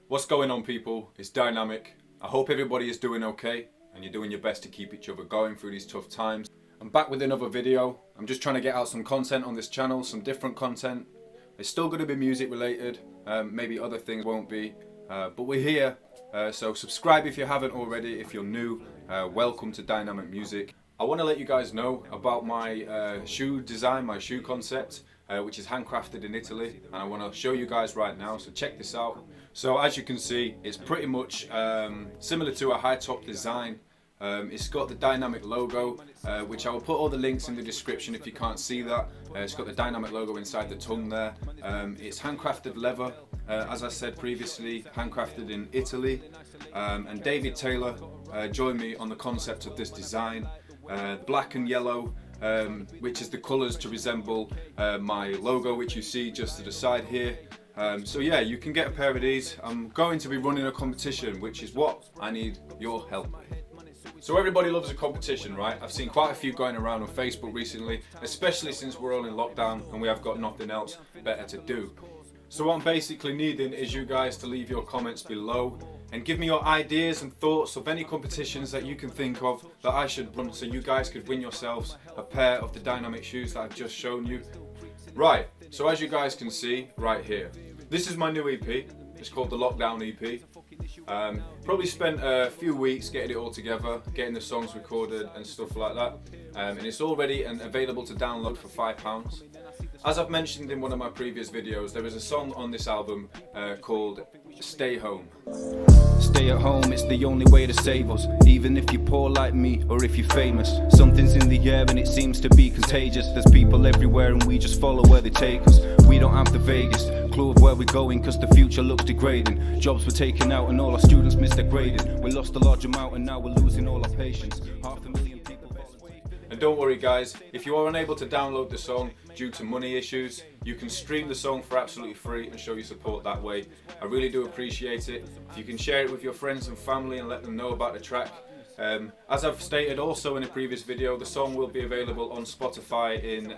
What's going on, people? It's Dynamic. I hope everybody is doing okay and you're doing your best to keep each other going through these tough times. I'm back with another video. I'm just trying to get out some content on this channel, some different content. It's still going to be music related, maybe other things won't be, but we're here. So subscribe if you haven't already. If you're new, welcome to DynamicMusic. I want to let you guys know about my shoe design, my shoe concept, which is handcrafted in Italy, and I want to show you guys right now, so check this out. So as you can see, it's pretty much similar to a high top design. It's got the Dynamic logo, which I will put all the links in the description if you can't see that. It's got the Dynamic logo inside the tongue there. It's handcrafted leather, as I said previously, handcrafted in Italy. And David Taylor joined me on the concept of this design. Black and yellow, which is the colours to resemble my logo, which you see just to the side here. So yeah, you can get a pair of these. I'm going to be running a competition, which is what I need your help with. So everybody loves a competition, right? I've seen quite a few going around on Facebook recently, especially since we're all in lockdown and we have got nothing else better to do. So what I'm basically needing is you guys to leave your comments below and give me your ideas and thoughts of any competitions that you can think of that I should run, so you guys could win yourselves a pair of the Dynamic shoes that I've just shown you. Right, so as you guys can see right here, this is my new EP. It's called the Lockdown EP. Probably spent a few weeks getting it all together, getting the songs recorded and stuff like that. And it's all ready and available to download for £5. As I've mentioned in one of my previous videos, there is a song on this album called Stay Home. Stay at home, it's the only way to save us. Even if you're poor like me, or if you're famous. Something's in the air and it seems to be contagious. There's people everywhere and we just follow where they take us. We don't have the vaguest clue of where we're going, cause the future looks degrading. Jobs were taken out and all our students missed their grading. We lost a large amount and now we're losing all our patience. 500,000 people. And don't worry guys, if you are unable to download the song due to money issues, you can stream the song for absolutely free and show your support that way. I really do appreciate it. If you can share it with your friends and family and let them know about the track. As I've stated also in a previous video, the song will be available on Spotify in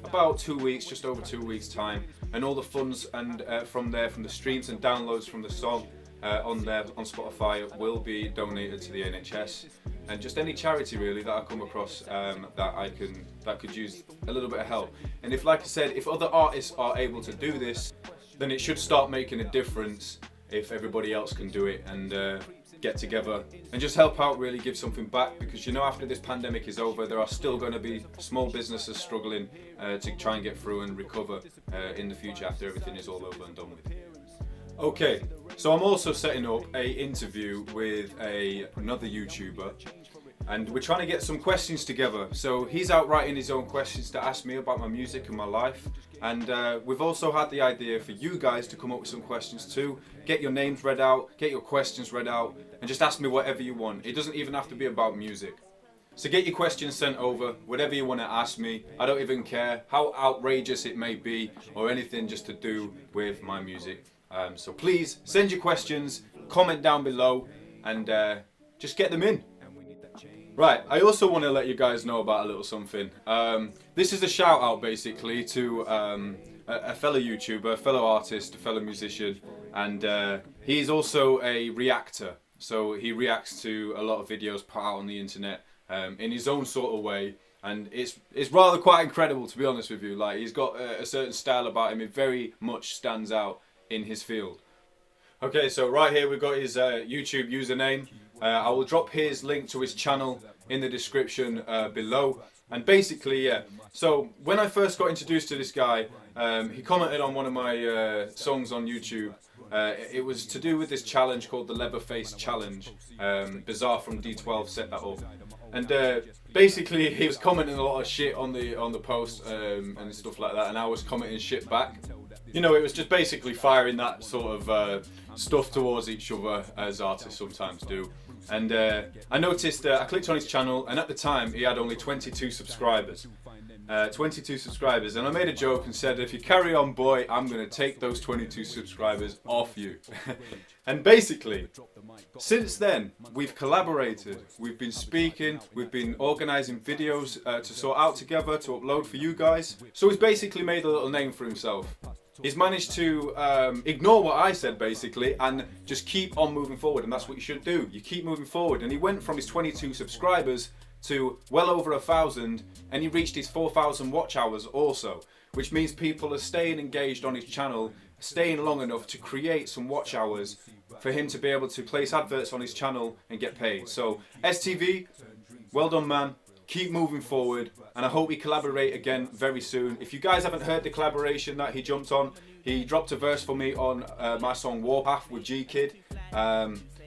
about 2 weeks, just over 2 weeks time. And all the funds and from the streams and downloads from the song on Spotify will be donated to the NHS. And just any charity really that I come across that could use a little bit of help. And if, like I said, if other artists are able to do this, then it should start making a difference if everybody else can do it and get together and just help out, really give something back, because you know, after this pandemic is over, there are still going to be small businesses struggling to try and get through and recover in the future after everything is all over and done with. Okay, so I'm also setting up a interview with another YouTuber, and we're trying to get some questions together. So he's out writing his own questions to ask me about my music and my life, and we've also had the idea for you guys to come up with some questions too. Get your names read out, get your questions read out, and just ask me whatever you want. It doesn't even have to be about music. So get your questions sent over, whatever you want to ask me. I don't even care how outrageous it may be or anything, just to do with my music. So please send your questions, comment down below, and just get them in. Right, I also want to let you guys know about a little something. This is a shout out basically to a fellow YouTuber, a fellow artist, a fellow musician, and he's also a reactor. So he reacts to a lot of videos put out on the internet in his own sort of way. And it's rather quite incredible, to be honest with you. Like, he's got a certain style about him. It very much stands out in his field. Okay, so right here we've got his YouTube username. I will drop his link to his channel in the description below. And basically, yeah, so when I first got introduced to this guy, he commented on one of my songs on YouTube. It was to do with this challenge called the Leatherface Challenge. Bizarre from D12 set that up. And basically he was commenting a lot of shit on the post and stuff like that, and I was commenting shit back. You know, it was just basically firing that sort of stuff towards each other, as artists sometimes do. And I noticed, I clicked on his channel, and at the time he had only 22 subscribers. 22 subscribers, and I made a joke and said, if you carry on boy, I'm going to take those 22 subscribers off you. And basically, since then, we've collaborated, we've been speaking, we've been organising videos to sort out together, to upload for you guys. So he's basically made a little name for himself. He's managed to ignore what I said basically and just keep on moving forward, and that's what you should do. You keep moving forward, and he went from his 22 subscribers to well over 1,000, and he reached his 4,000 watch hours also, which means people are staying engaged on his channel, staying long enough to create some watch hours for him to be able to place adverts on his channel and get paid. So STV, well done man, keep moving forward, and I hope we collaborate again very soon. If you guys haven't heard the collaboration that he jumped on, he dropped a verse for me on my song Warpath with GKID.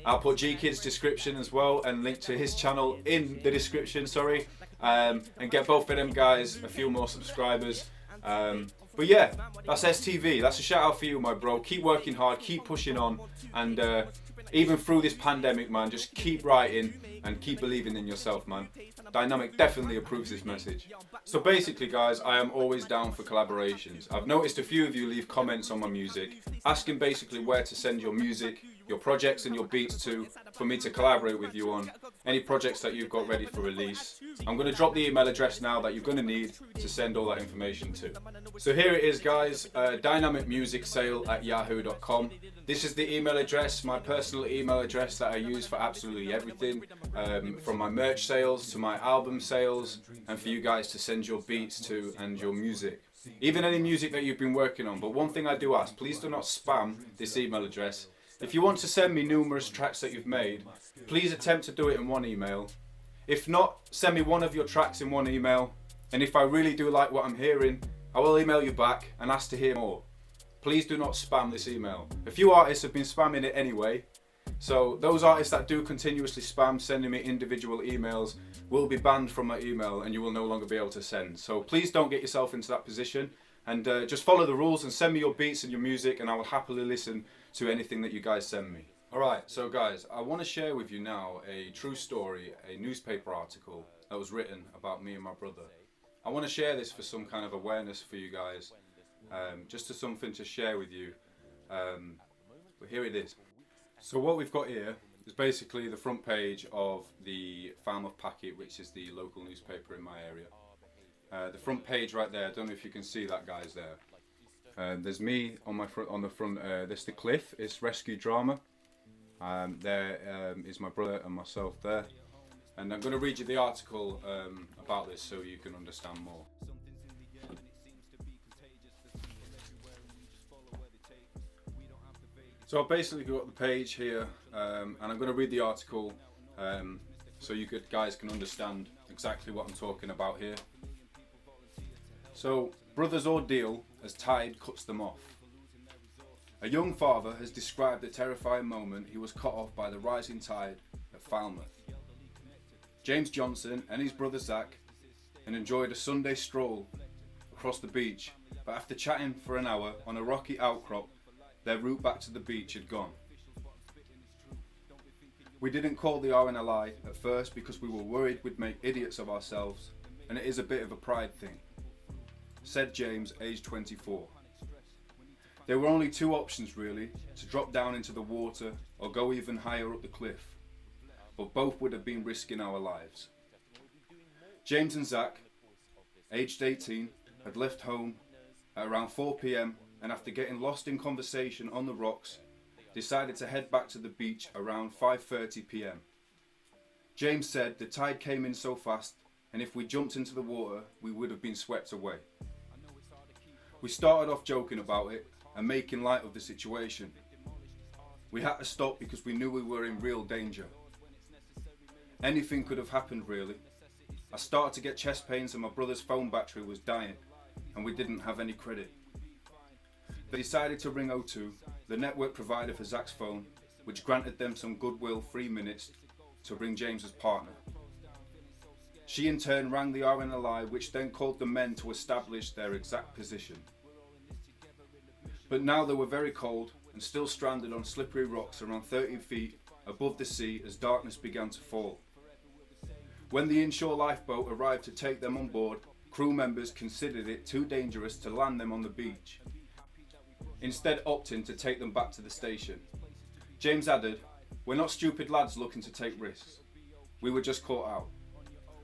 I'll put GKID's description as well and link to his channel in the description, sorry, and get both of them guys a few more subscribers. But yeah, that's STV. That's a shout out for you, my bro. Keep working hard, keep pushing on, and even through this pandemic, man, just keep writing and keep believing in yourself, man. Dynamic definitely approves this message. So basically, guys, I am always down for collaborations. I've noticed a few of you leave comments on my music, asking basically where to send your music, your projects and your beats to, for me to collaborate with you on any projects that you've got ready for release. I'm going to drop the email address now that you're going to need to send all that information to. So here it is, guys, DynamicMusicsale@yahoo.com. This is the email address, my personal email address that I use for absolutely everything, from my merch sales to my album sales, and for you guys to send your beats to and your music. Even any music that you've been working on. But one thing I do ask, please do not spam this email address. If you want to send me numerous tracks that you've made, please attempt to do it in one email. If not, send me one of your tracks in one email, and if I really do like what I'm hearing, I will email you back and ask to hear more. Please do not spam this email. A few artists have been spamming it anyway, so those artists that do continuously spam sending me individual emails will be banned from my email, and you will no longer be able to send. So please don't get yourself into that position, and just follow the rules and send me your beats and your music, and I will happily listen to anything that you guys send me. Alright, so guys, I want to share with you now a true story, a newspaper article that was written about me and my brother. I want to share this for some kind of awareness for you guys, just as something to share with you, but here it is. So what we've got here is basically the front page of the Falmouth Packet, which is the local newspaper in my area. The front page right there, I don't know if you can see that, guys, there. There's me on my front, on the front. There's the cliff. It's rescue drama. There is my brother and myself there, and I'm going to read you the article about this so you can understand more. So I've basically got the page here, and I'm going to read the article so you guys can understand exactly what I'm talking about here. So, brother's ordeal as tide cuts them off. A young father has described the terrifying moment he was cut off by the rising tide at Falmouth. James Johnson and his brother Zach had enjoyed a Sunday stroll across the beach, but after chatting for an hour on a rocky outcrop, their route back to the beach had gone. We didn't call the RNLI at first because we were worried we'd make idiots of ourselves, and it is a bit of a pride thing, said James, aged 24. There were only two options really, to drop down into the water or go even higher up the cliff, but both would have been risking our lives. James and Zach, aged 18, had left home at around 4 PM, and after getting lost in conversation on the rocks, decided to head back to the beach around 5:30 PM. James said the tide came in so fast, and if we jumped into the water, we would have been swept away. We started off joking about it and making light of the situation. We had to stop because we knew we were in real danger. Anything could have happened really. I started to get chest pains and my brother's phone battery was dying, and we didn't have any credit. They decided to ring O2, the network provider for Zach's phone, which granted them some goodwill 3 minutes to ring James's partner. She in turn rang the RNLI, which then called the men to establish their exact position. But now they were very cold and still stranded on slippery rocks around 30 feet above the sea as darkness began to fall. When the inshore lifeboat arrived to take them on board, crew members considered it too dangerous to land them on the beach, instead opting to take them back to the station. James added, "We're not stupid lads looking to take risks. We were just caught out.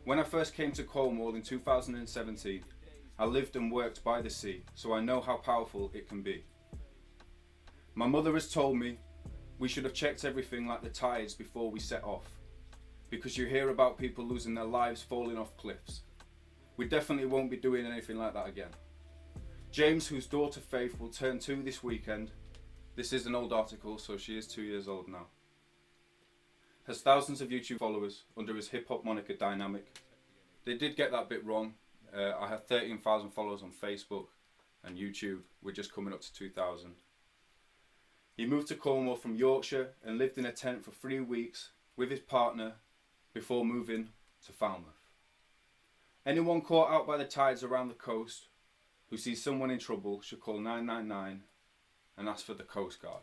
When I first came to Cornwall in 2017, I lived and worked by the sea, so I know how powerful it can be. My mother has told me we should have checked everything like the tides before we set off, because you hear about people losing their lives falling off cliffs. We definitely won't be doing anything like that again. James, whose daughter Faith will turn 2 this weekend, this is an old article, so she is 2 years old now, has thousands of YouTube followers under his hip-hop moniker Dynamic. They did get that bit wrong. I have 13,000 followers on Facebook and YouTube. We're just coming up to 2,000. He moved to Cornwall from Yorkshire and lived in a tent for 3 weeks with his partner before moving to Falmouth. Anyone caught out by the tides around the coast who sees someone in trouble should call 999 and ask for the Coast Guard.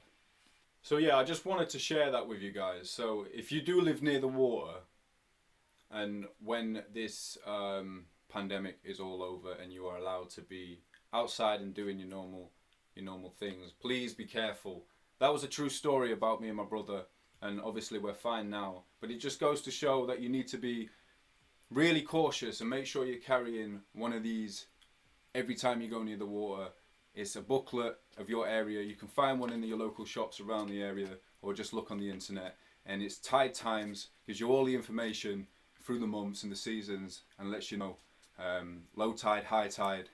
So yeah, I just wanted to share that with you guys. So if you do live near the water, and when this pandemic is all over and you are allowed to be outside and doing your normal things, please be careful. That was a true story about me and my brother, and obviously we're fine now, but it just goes to show that you need to be really cautious and make sure you're carrying one of these every time you go near the water. It's a booklet of your area. You can find one in your local shops around the area, or just look on the internet, and it's tide times, gives you all the information through the months and the seasons, and lets you know low tide, high tide,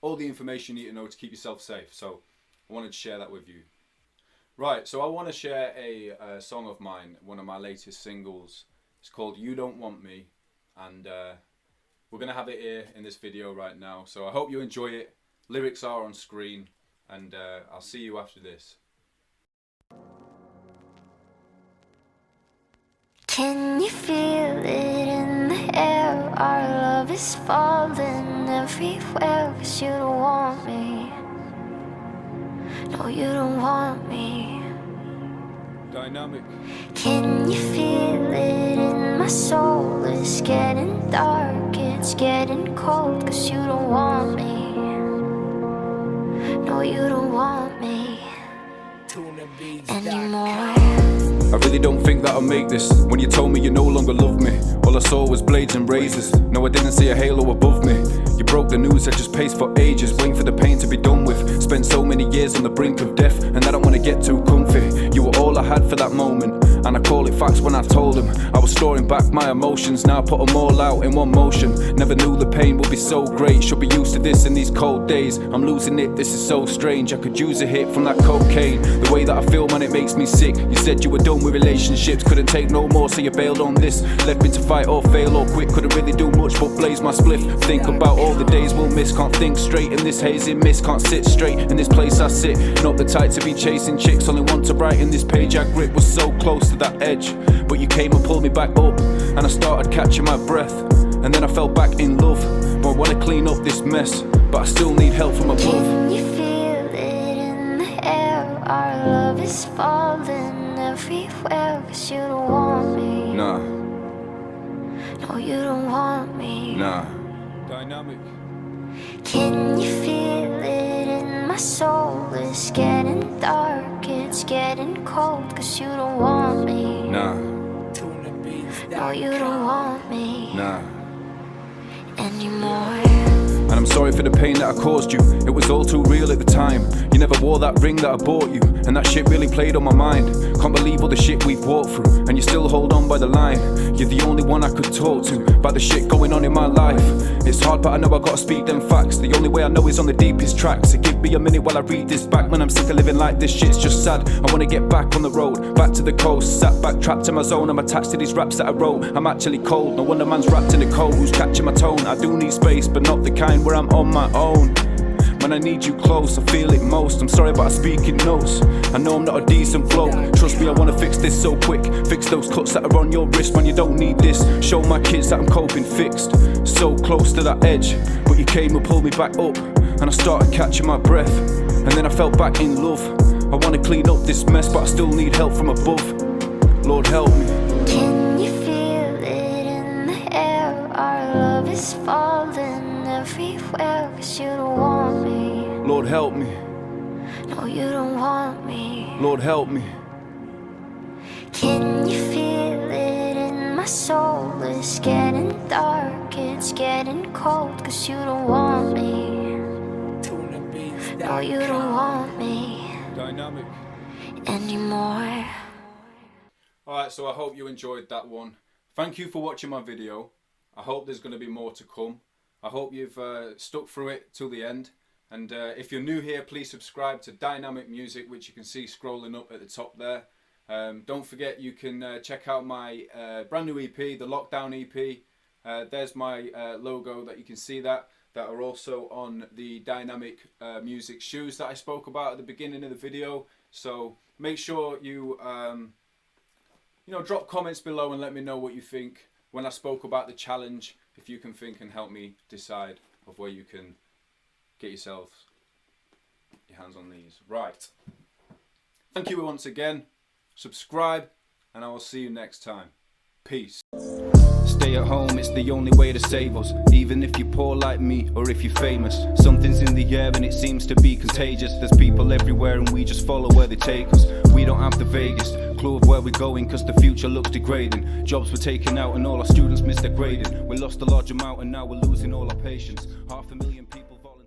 all the information you need to know to keep yourself safe. So I wanted to share that with you. Right, so I want to share a song of mine, one of my latest singles. It's called You Don't Want Me, and we're going to have it here in this video right now. So I hope you enjoy it. Lyrics are on screen, and I'll see you after this. Can you feel it in the air? Our love is falling everywhere. 'Cause you don't want me. No, you don't want me. Dynamic. Can you feel it in my soul? It's getting dark, it's getting cold. 'Cause you don't want me. No, you don't want me anymore. I really don't think that I'll make this. When you told me you no longer loved me, all I saw was blades and razors. No, I didn't see a halo above me. You broke the news, I just paced for ages, waiting for the pain to be done with. Spent so many years on the brink of death, and I don't want to get too comfy. You were all I had for that moment, and I call it facts when I told them. I was storing back my emotions, now I put them all out in one motion. Never knew the pain would be so great, should be used to this in these cold days. I'm losing it, this is so strange, I could use a hit from that cocaine. The way that I feel, man, it makes me sick. You said you were done with relationships, couldn't take no more, so you bailed on this. Left me to fight or fail or quit, couldn't really do much but blaze my spliff. Think about all the days we'll miss, can't think straight in this hazy mist. Can't sit straight in this place I sit, not the type to be chasing chicks, only want to write in this page I grip. Was so close to that edge, but you came and pulled me back up, and I started catching my breath, and then I fell back in love. But I wanna clean up this mess, but I still need help from above. Can you feel it in the air? Our love is falling everywhere. 'Cause you don't want me. Nah, No, you don't want me. nah. Dynamic. Can you feel it in my soul? It's getting dark, it's getting cold. 'Cause you don't want me. Nah, No, you don't want me nah. anymore. And I'm sorry for the pain that I caused you, it was all too real at the time. You never wore that ring that I bought you, and that shit really played on my mind. Can't believe all the shit we've walked through, and you still hold on by the line. You're the only one I could talk to about the shit going on in my life. It's hard, but I know I gotta speak them facts. The only way I know is on the deepest tracks. So give me a minute while I read this back. Man, I'm sick of living like this, shit's just sad. I wanna get back on the road, back to the coast. Sat back, trapped in my zone, I'm attached to these raps that I wrote. I'm actually cold, no wonder man's wrapped in the cold. Who's catching my tone? I do need space, but not the kind where I'm on my own. When I need you close, I feel it most. I'm sorry, but I speak in notes. I know I'm not a decent bloke. Trust me, I wanna fix this so quick. Fix those cuts that are on your wrist, man, you don't need this. Show my kids that I'm coping fixed. So close to that edge, but you came and pulled me back up, and I started catching my breath, and then I fell back in love. I wanna clean up this mess, but I still need help from above. Lord help me. Can you feel it in the air? Our love is falling everywhere. 'Cause you don't want me. Lord help me. No, you don't want me. Lord help me. Can you feel it in my my soul is getting dark, it's getting cold, 'cause you don't want me. No, you don't want me Dynamic anymore. Alright, so I hope you enjoyed that one. Thank you for watching my video. I hope there's going to be more to come. I hope you've stuck through it till the end. And if you're new here, please subscribe to DynamicMusic, which you can see scrolling up at the top there. Don't forget, you can check out my brand new EP, the Lockdown EP. There's my logo that you can see that are also on the Dynamic Music shoes that I spoke about at the beginning of the video. So make sure you drop comments below and let me know what you think when I spoke about the challenge, if you can think and help me decide of where you can get your hands on these. Right. Thank you once again. Subscribe, and I will see you next time. Peace. Stay at home, it's the only way to save us. Even if you're poor like me, or if you're famous. Something's in the air and it seems to be contagious. There's people everywhere and we just follow where they take us. We don't have the vaguest clue of where we're going, cause the future looks degrading. Jobs were taken out and all our students missed their grading. We lost a large amount and now we're losing all our patience. 500,000 people volunteering.